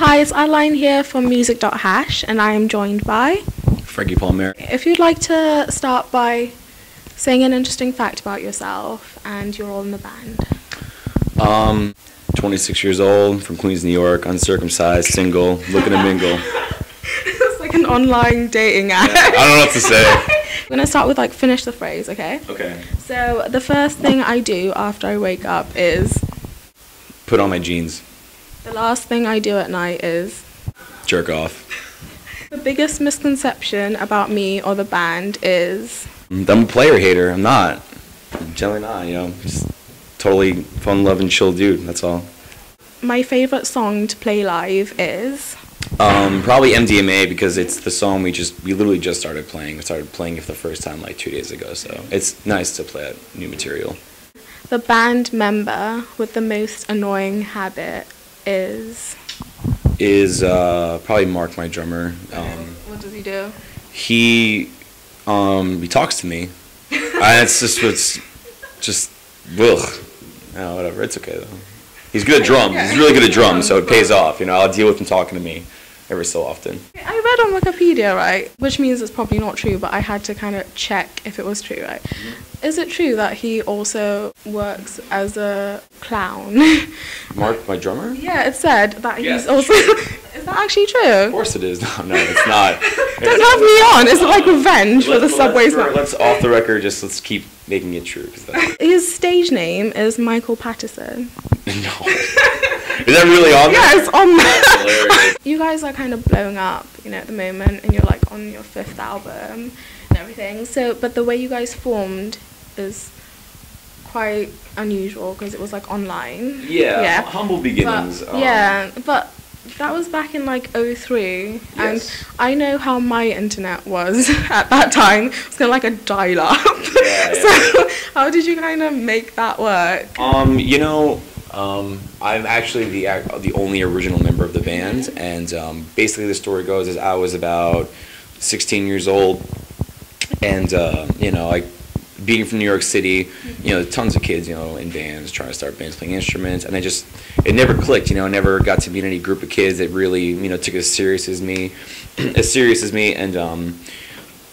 Hi, it's Adeline here from Music.Hash, and I am joined by Frankie Palmeri. If you'd like to start by saying an interesting fact about yourself and your role in the band. 26 years old, from Queens, New York, uncircumcised, single, looking to mingle. It's like an online dating app. Yeah, I don't know what to say. We're going to start with finish the phrase, okay? Okay. So the first thing I do after I wake up is... Put on my jeans. The last thing I do at night is... Jerk off. The biggest misconception about me or the band is... I'm a player hater. I'm not. I'm generally not, just totally fun, loving, chill dude, that's all. My favorite song to play live is... Probably MDMA, because it's the song we literally just started playing. We started playing it for the first time 2 days ago, so it's nice to play that new material. The band member with the most annoying habit is probably Mark, my drummer. What does he do? He talks to me. It's just whatever. It's okay though. He's good at drums. He's really good at drums, so it pays off. I'll deal with him talking to me every so often. I read on Wikipedia, right, which means it's probably not true, but I had to kind of check if it was true, right? Mm-hmm. Is it true that he also works as a clown? Mark, my drummer? Yeah, it said that he's Yes, also... Is that actually true? Of course it is. No, it's not. Don't have me on. Is it like revenge for the Subway smash? Let's off the record, let's keep making it true. His stage name is Michael Patterson. No. Is that really on there? Yeah, it's on there. You guys are kind of blowing up, at the moment, and you're on your 5th album and everything. So, but the way you guys formed is quite unusual because it was online. Yeah. Humble beginnings. But that was back in 03, yes. And I know how my internet was at that time. It was kind of like a dial-up. Yeah. So how did you kind of make that work? I'm actually the only original member of the band, and basically the story goes is I was about 16 years old, and being from New York City, tons of kids, in bands, trying to start bands, playing instruments, and it never clicked, I never got to meet any group of kids that really, took it as serious as me, and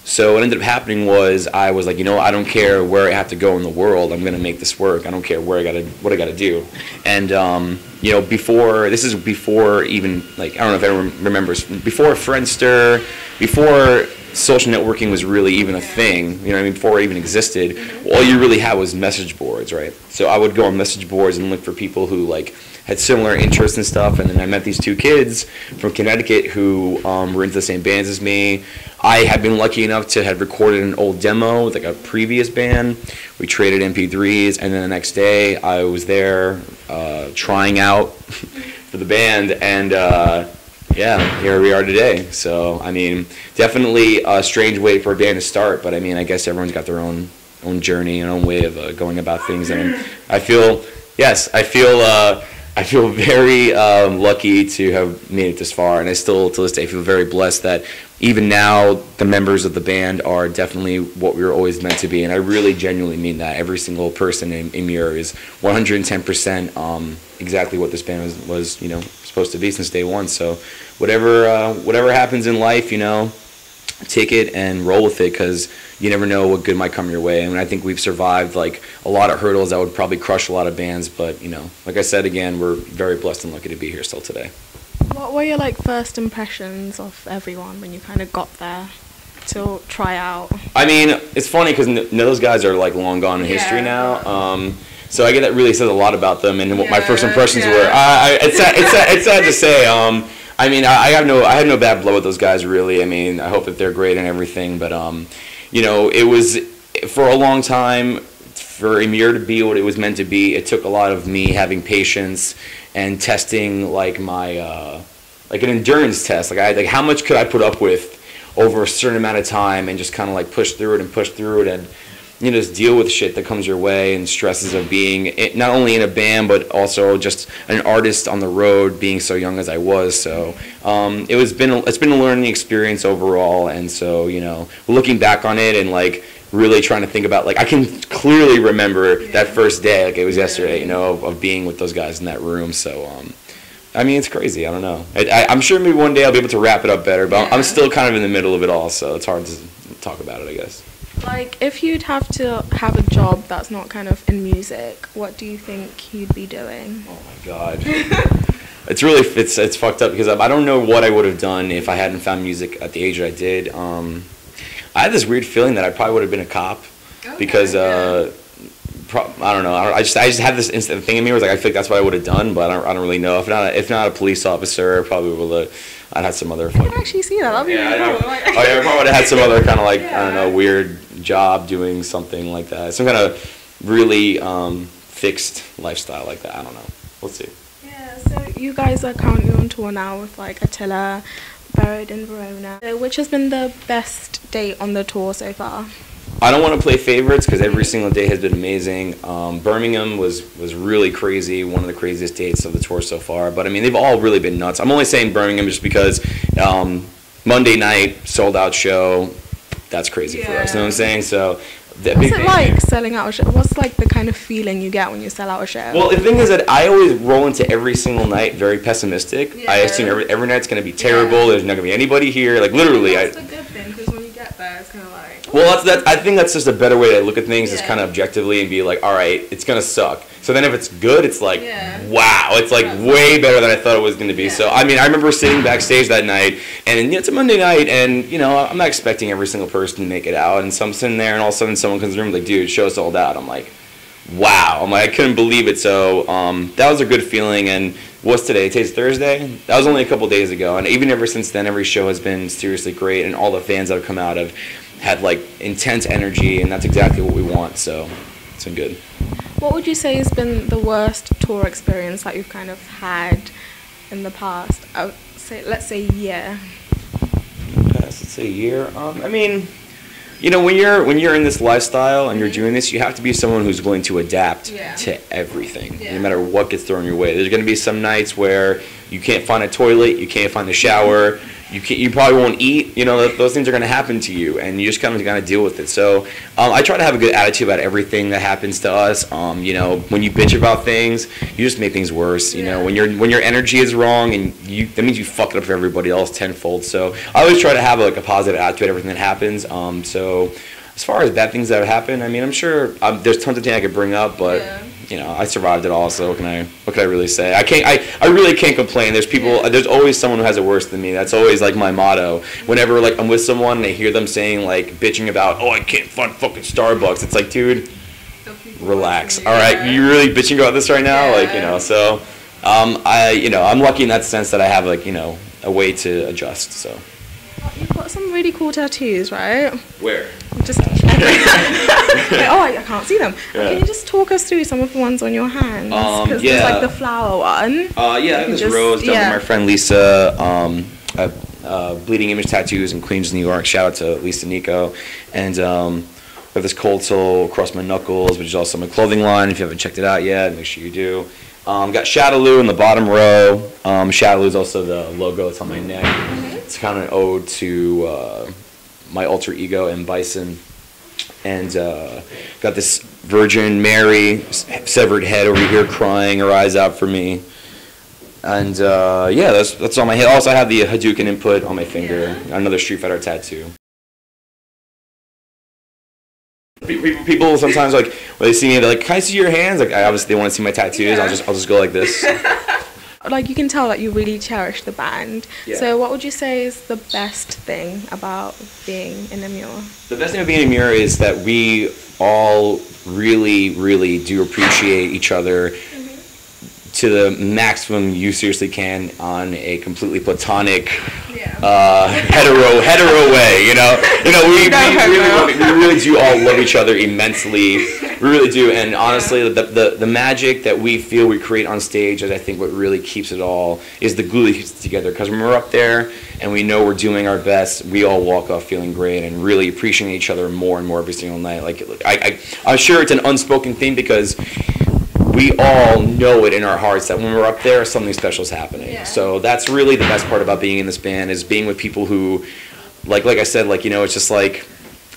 so what ended up happening was I was like, I don't care where I have to go in the world, I'm gonna make this work. I don't care what I gotta do, and before even I don't know if anyone remembers, before Friendster, before social networking was really even a thing, before it even existed, all you really had was message boards, right? So I would go on message boards and look for people who had similar interests and stuff, and then I met these two kids from Connecticut who were into the same bands as me. I had been lucky enough to have recorded an old demo with a previous band. We traded MP3s, and then the next day I was there trying out for the band, and here we are today. So, definitely a strange way for a band to start, but I guess everyone's got their own journey and own way of going about things, and I feel very lucky to have made it this far, and I still, to this day, feel very blessed that even now the members of the band are definitely what we were always meant to be, and I really genuinely mean that. Every single person in Emmure is 110% exactly what this band was supposed to be since day one. So whatever happens in life, take it and roll with it, because you never know what good might come your way. I think we've survived a lot of hurdles that would probably crush a lot of bands, but like I said again, we're very blessed and lucky to be here still today. What were your first impressions of everyone when you kind of got there to try out? It's funny because those guys are long gone in history now. So I get that really says a lot about them and what my first impressions were. It's sad to say. I had no bad blood with those guys, really. I hope that they're great and everything, but it was, for a long time, for Emmure to be what it was meant to be, it took a lot of me having patience and testing my an endurance test. How much could I put up with over a certain amount of time, and just kind of push through it and just deal with shit that comes your way and stresses of being not only in a band but also just an artist on the road, being so young as I was. So it's been a learning experience overall, and so looking back on it and really trying to think about, I can clearly remember that first day, it was yesterday, of being with those guys in that room. So I mean, it's crazy. I don't know. I'm sure maybe one day I'll be able to wrap it up better, but I'm still kind of in the middle of it all, so it's hard to talk about it, I guess. Like, if you'd have to have a job that's not kind of in music, what do you think you'd be doing? Oh my God. It's fucked up because I don't know what I would have done if I hadn't found music at the age that I did. I had this weird feeling that I probably would have been a cop because I don't know. I just had this instant thing in me where I feel like that's what I would have done, but I don't really know. If not a police officer, probably would have. I'd had some other. I can actually see that. That'd be really cool. I probably would have had some other kind of I don't know, weird job doing something like that. Some kind of really fixed lifestyle like that. I don't know. We'll see. Yeah. So you guys are currently on tour now with Attila, Buried in Verona. Which has been the best date on the tour so far? I don't want to play favorites because every single day has been amazing. Birmingham was really crazy, one of the craziest dates of the tour so far. But I mean, they've all really been nuts. I'm only saying Birmingham just because Monday night, sold out show, that's crazy for us. You know what I'm saying? So. What's it like selling out a show? What's the kind of feeling you get when you sell out a show? Well, the thing is that I always roll into every single night very pessimistic. Yeah. I assume every night's going to be terrible. There's not going to be anybody here. Literally. That's a good thing because when you get there, it's kind of Well, I think that's just a better way to look at things is kind of objectively and be all right, it's going to suck. So then if it's good, it's wow, it's way better than I thought it was going to be. Yeah. So, I mean, I remember sitting backstage that night, and it's a Monday night, and, I'm not expecting every single person to make it out. And so I'm sitting there, and all of a sudden someone comes in the room dude, show's sold out. I'm like, wow. I couldn't believe it. So that was a good feeling. And what's today? Today's Thursday? That was only a couple days ago. And even ever since then, every show has been seriously great, and all the fans that have come out have had intense energy, and that's exactly what we want. So it's been good. What would you say has been the worst tour experience that you've kind of had in the past? I would say, let's say a year. Let's say a year. I mean, when you're in this lifestyle and you're doing this, you have to be someone who's willing to adapt to everything, no matter what gets thrown your way. There's going to be some nights where you can't find a toilet, you can't find a shower, you probably won't eat. Those things are going to happen to you, and you just kind of got to deal with it. So I try to have a good attitude about everything that happens to us. When you bitch about things, you just make things worse. When your energy is wrong, and that means you fuck it up for everybody else tenfold. So I always try to have a positive attitude to everything that happens. So as far as bad things that have happened, I mean, I'm sure there's tons of things I could bring up, but I survived it all. So what can I really say? I really can't complain. There's always someone who has it worse than me. That's always my motto. Whenever I'm with someone and I hear them saying bitching about, I can't find fucking Starbucks. It's dude, relax. All right, you really bitching about this right now? So I'm lucky in that sense that I have a way to adjust. So. You've got some really cool tattoos, right? Where? Just I can't see them. Yeah. Can you just talk us through some of the ones on your hands? Because there's the flower one. This rose done by my friend Lisa. Bleeding Image Tattoos in Queens, New York. Shout out to Lisa Nico. And we have this cold soul across my knuckles, which is also my clothing line. If you haven't checked it out yet, make sure you do. Got Shadaloo in the bottom row. Shadaloo is also the logo that's on my neck. Mm-hmm. It's kind of an ode to my alter ego and Bison. And got this Virgin Mary severed head over here crying her eyes out for me. And that's on my head. Also, I have the Hadouken input on my finger. Another Street Fighter tattoo. People sometimes when they see me, they're like, "Can I see your hands?" I obviously they want to see my tattoos. Yeah. I'll just go like this. You can tell that you really cherish the band. Yeah. So what would you say is the best thing about being in Emmure? The best thing about being in Emmure is that we all really, really do appreciate each other to the maximum you seriously can on a completely platonic, hetero way. We really do all love each other immensely. We really do, and honestly, the magic that we feel we create on stage is, I think, what really keeps it all, is the glue that keeps it together. Because when we're up there and we know we're doing our best, we all walk off feeling great and really appreciating each other more and more every single night. I'm sure it's an unspoken thing because we all know it in our hearts that when we're up there, something special is happening. Yeah. So that's really the best part about being in this band, is being with people who, like I said, it's just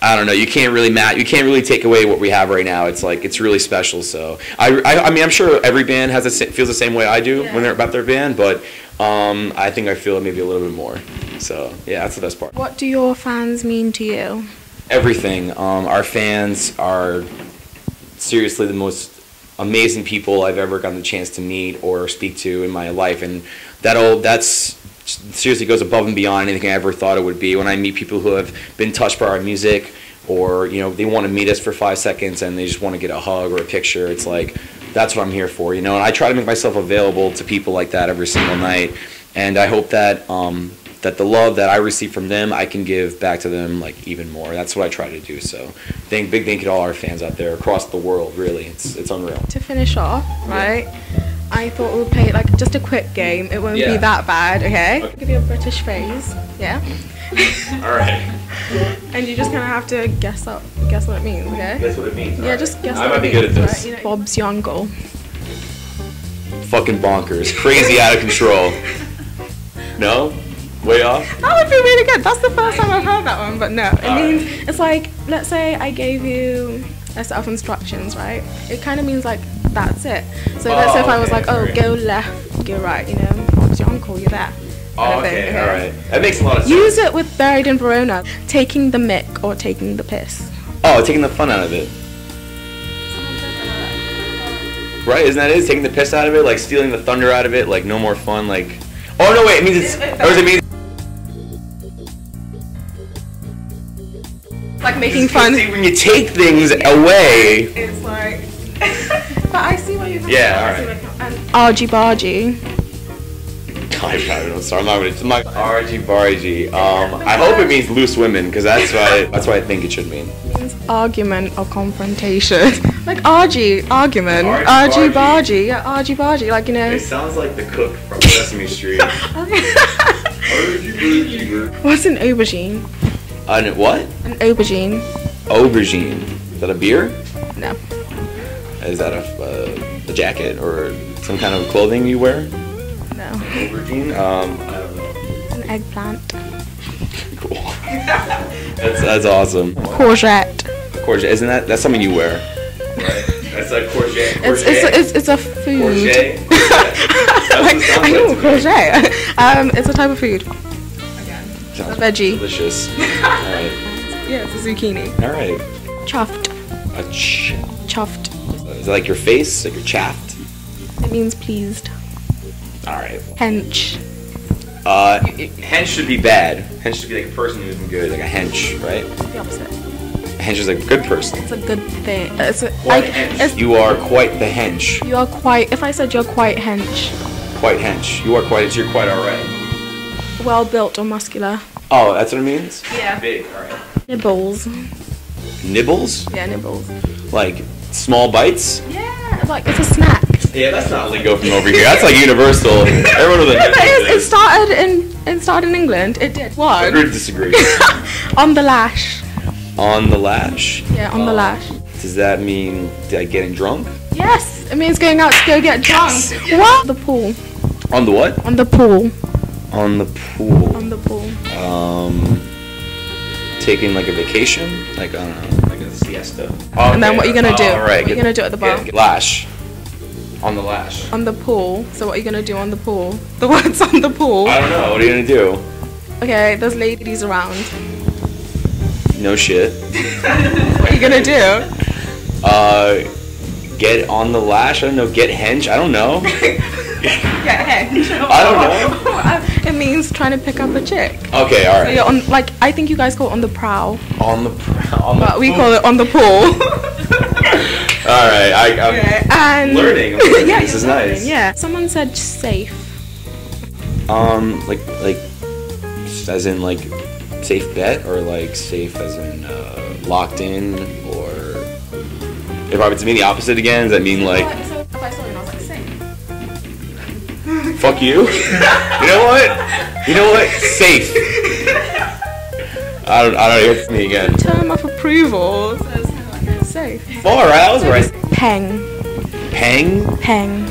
I don't know. You can't really take away what we have right now. It's like it's really special. So I mean, I'm sure every band feels the same way I do when they're about their band, but I think I feel it maybe a little bit more. So yeah, that's the best part. What do your fans mean to you? Everything. Our fans are seriously the most amazing people I've ever gotten the chance to meet or speak to in my life, and that's seriously goes above and beyond anything I ever thought it would be. When I meet people who have been touched by our music, or they want to meet us for 5 seconds and they just want to get a hug or a picture, it's like that's what I'm here for, and I try to make myself available to people like that every single night, and I hope that that the love that I receive from them, I can give back to them like even more. That's what I try to do. So big thank you to all our fans out there across the world. Really, it's unreal. To finish off, right? I thought we'd play like just a quick game. It won't be that bad, okay? I'll give you a British phrase, yeah? Alright. And you just kind of have to guess what it means, okay? Guess what it means? Yeah, just guess I what might it be means. good at this. Right? Bob's your uncle. Fucking bonkers. Crazy out of control. No? Way off? That would be really good. That's the first time I've heard that one, but no. It means, it's like, let's say I gave you a set of instructions, right? It kind of means like, that's it. So let's say if I was like, go left, go right, Bob's your uncle, you're there. Okay, alright. That makes a lot of sense. Use it with Buried in Verona. Taking the mick or taking the piss. Oh, taking the fun out of it. Right, isn't that it? Taking the piss out of it? Like stealing the thunder out of it? Like no more fun? Like... Oh no, wait, it means it's... Or does it mean... Like making fun. See, when you take things away... It's like... But I see what you're alright. Argy-bargy. I don't know, sorry, I'm not argy-bargy. I hope it means loose women, because that's what I think it should mean. It means argument or confrontation. Like argument. Argy-bargy. Yeah, argy-bargy, like, It sounds like the cook from Sesame Street. What's an aubergine? What? An aubergine. Aubergine. Is that a beer? No. Is that a jacket or some kind of clothing you wear? No. Aubergine? I don't know. It's an eggplant. Cool. That's awesome. Courgette. Courgette. Isn't that's something you wear? Right. That's like courgette. It's a food. Courgette? I know, courgette. It's a type of food. Again. It's a veggie. Delicious. Alright. Yeah, it's a zucchini. Alright. Chuffed. Chuffed. Is that like your face? Like you're chaffed? It means pleased. Alright. Hench. Hench should be bad. Hench should be like a person who isn't good, like a hench, right? The opposite. A hench is like a good person. It's a good thing. You are quite the hench. You are quite. If I said you're quite hench. Quite hench. You are quite. You're quite alright. Well built or muscular. Oh, that's what it means? Yeah. Big. Alright. Nibbles. Nibbles? Yeah, nibbles. Like small bites? Yeah, like it's a snack. Yeah, that's not lingo from over here. That's like universal. Everyone knows that. It started in England. It did. What? I agree to disagree. On the lash. On the lash? Yeah, on the lash. Does that mean getting drunk? Yes, it means going out to go get drunk. Yes. What? The pool. On the what? On the pool. On the pool. On the pool. Taking like a vacation, like I don't know, like a siesta. And then what are you gonna do? Right. What are you gonna do at the bar? Lash. On the lash. On the pool. So what are you gonna do on the pool? The words on the pool. I don't know. What are you gonna do? Okay, there's ladies around. No shit. What are you gonna do? Get on the lash. I don't know. Get hench. I don't know. Get hench. I don't know. It means trying to pick up a chick. Okay, all right. So you're on, like, I think you guys call it on the prowl. On the prowl. But we call it on the pool. All right, I'm learning. Yeah, this is nice. Yeah. Someone said safe. Like as in like safe bet, or like safe as in locked in, or if I were to mean the opposite again, does that mean like? So if I saw you and I was like safe. Fuck you. You know what? Safe. I don't know. It's me again. Term of approval. Safe. All right, that was right. Peng. Peng. Peng.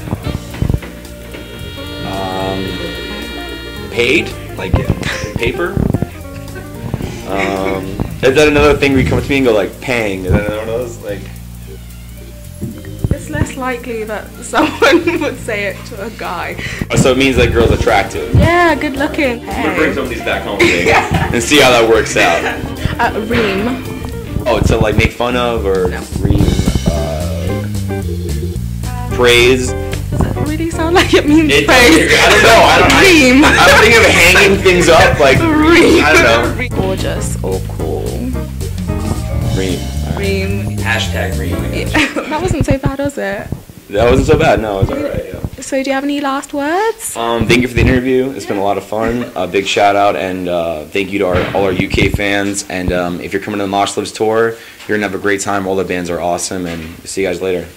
Paid, like paper. Is that another thing where you come up to me and go like, pang? Is that another one of those? Like, it's less likely that someone would say it to a guy. oh, so it means that girl's attractive. Yeah, good looking. I'm gonna bring some of these back home with me and see how that works out. Ream. Oh, to like make fun of or No. ream, praise. Does that really sound like it means It, praise? I don't know. Ream. I'm thinking of hanging things up like Ream. I don't know. Gorgeous or cool. Ream. Ream. Hashtag ream. Yeah. That wasn't so bad, was it? That wasn't so bad. No, it was alright. Yeah. So do you have any last words? Thank you for the interview. It's been a lot of fun. A big shout out and thank you to all our UK fans. And if you're coming to the Mosh Lives Tour, you're gonna have a great time. All the bands are awesome, and see you guys later.